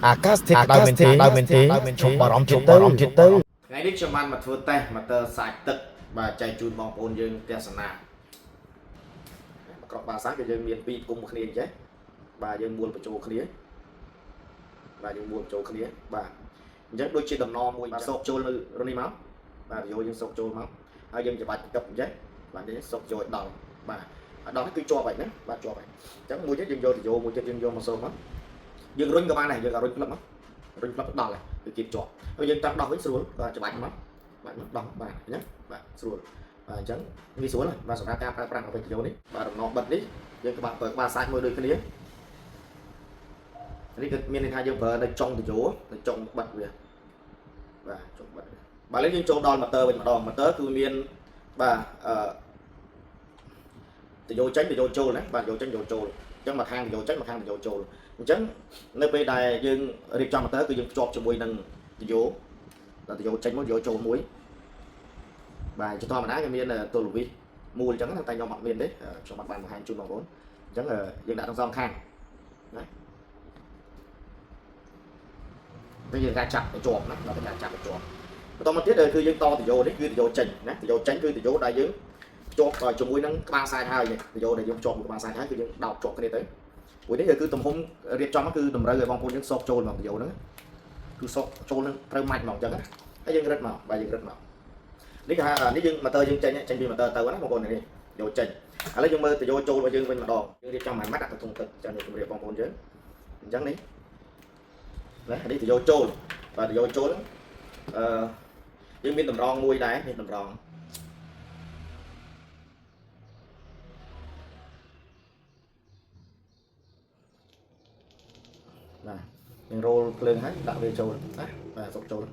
អាកាសធាតុដើមមែនទេជុំបារម្ភចិត្តទៅថ្ងៃនេះខ្ញុំបានមកធ្វើតេស្តម៉ូទ័រសាច់ទឹកបាទចែកជូនបងប្អូនយើងទស្សនាក្របបាសាគឺយើងមាន2គុំគ្នាអញ្ចឹងបាទយើងមួលបញ្ចូលគ្នាបាទយើងមួលបញ្ចូលគ្នាបាទអញ្ចឹងដូចជាដំណមួយបាទសោកចូលនៅរនេះមកបាទយកយើងសោកចូលមកហើយយើងច្បាច់កឹបអញ្ចឹងបាទនេះសោកចូលឲ្យដល់បាទដល់នេះគឺជាប់ហើយណាបាទជាប់ហើយអញ្ចឹងមួយទៀតយើងយកទៅយកមួយទៀតយើងយកមកសោកមកយើងរុញក៏បានដែរយើងក៏រុញផ្លឹកមករុញផ្លឹកដល់ហើយគឺគៀបជាប់ហើយយើងតាមដោះវិញស្រួលបាទច្បាច់មកបាទដោះបាទអញ្ចឹងបាទស្រួលបាទអញ្ចឹងងាយស្រួលហើយបាទសម្រាប់ការប្រើប្រាស់របស់វីដេអូនេះបាទដំណបិទនេះយើងក្បាច់ប្រើក្បាលសាច់មួយដូចគ្នានេះគឺមានន័យថាយើងប្រើនៅចុងទៅយោនៅចុងបិទវាបាទចុងបិទបាទឥឡូវយើងចូលដល់ម៉ូទ័រវិញម្ដងម៉ូទ័រគឺមានបាទទៅយោចេញទៅយោចូលណាបាទយោចេញយោចូលអញ្ចឹងមកខាងទៅយោចេញមកខាងទៅយោចូលអញ្ចឹងនៅពេលដែលយើងរៀបចំម៉ូទ័រគឺយើងភ្ជាប់ជាមួយនឹងទៅយោដល់ទៅយោចេញមួយយោចូលមួយបាទជាធម្មតាគេមានទល់វិសមូលអញ្ចឹងតែខ្ញុំអត់មានទេខ្ញុំអត់បានបង្ហាញជូនបងប្អូនអញ្ចឹងយើងដាក់ទាំងសងខាងណាពេលយើងការចាប់ទៅជាប់ណាដល់ការចាប់ទៅជាប់បន្តមកទៀតគឺយើងតទៅយោនេះគឺទៅយោចេញណាទៅយោចេញគឺទៅយោដែលយើងភ្ជាប់ជាមួយនឹងក្បាលសាច់ហើយទៅយោដែលយើងភ្ជាប់ក្បាលសាច់ហើយគឺយើងដោតជាប់គ្នាទៅមួយនេះគឺទំហំរៀបចំគឺតម្រូវឲ្យបងប្អូនយើងសោកចូលមកទៅយោហ្នឹងគឺសោកចូលនឹងត្រូវម៉ាច់មកអញ្ចឹងហើយយើងរឹតមកបាទយើងរឹតមកនេះគេហៅនេះយើងម៉ូទ័រយើងចេញពីម៉ូទ័រទៅណាបងប្អូននេះយកចេញឥឡូវយើងមើលទៅយកចូលរបស់យើងវិញម្ដងយើងរៀបចំមួយម៉ាត់ដាក់ទៅក្នុងទឹកចាំយើងជម្រាបបងប្អូនយើងអញ្ចឹងនេះណានេះទៅយកចូលបាទទៅយកចូលយើងមានតម្រងមួយដែរមានតម្រងបាទយើងរោលភ្លើងហើយដាក់វាចូលណាបាទសុកចូល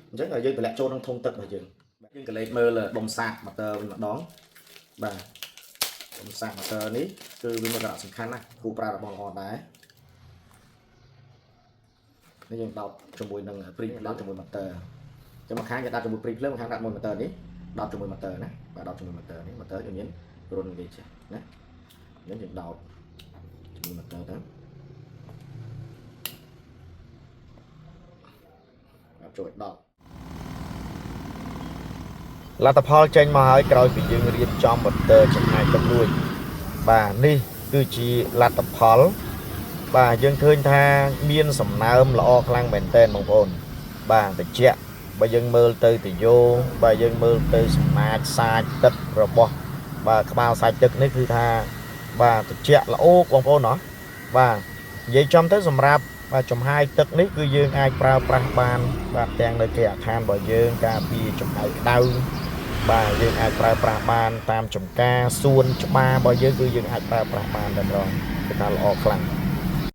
អញ្ចឹងយើងតម្លាក់ចូលក្នុងធុងទឹករបស់យើងយើងកលេចមើលដុំសាកម៉ូទ័រវិញម្ដងបាទដុំសាកម៉ូទ័រនេះគឺវាមានសារៈសំខាន់ណាស់គូប្រើរបស់ល្អដែរនេះយើងដោតជាមួយនឹងព្រីដោតជាមួយម៉ូទ័រចឹងមួយខាងយើងដាក់ជាមួយព្រីភ្លើងមួយខាងដាក់មួយម៉ូទ័រនេះដោតជាមួយម៉ូទ័រណាបាទដោតជាមួយម៉ូទ័រនេះម៉ូទ័រយើងមានរុនវាចេះណាអញ្ចឹងយើងដោតជាមួយម៉ូទ័រទៅចូលដល់លទ្ធផលចេញមកហើយក្រោយពីយើងរៀបចំម៉ូទ័រចំណាយទឹករួចបាទនេះគឺជាលទ្ធផលបាទយើងឃើញថាមានសំណើមល្អខ្លាំងមែនទែនបងប្អូនបាទត្រជាក់បើយើងមើលទៅទយោបាទយើងមើលទៅសំណាចសាច់ទឹករបស់បាទក្បាលសាច់ទឹកនេះគឺថាបាទត្រជាក់ល្អបងប្អូនណោះបាទនិយាយចំទៅសម្រាប់បាទចំហាយទឹកនេះគឺយើងអាចប្រើប្រាស់បានបាទទាំងនៅគេអាខានរបស់យើងការពារចំហាយក្តៅបាទយើងអាចប្រើប្រាស់បានតាមចំការសួនច្បាររបស់យើងគឺយើងអាចប្រើប្រាស់បានតែម្ដងគឺថាល្អខ្លាំង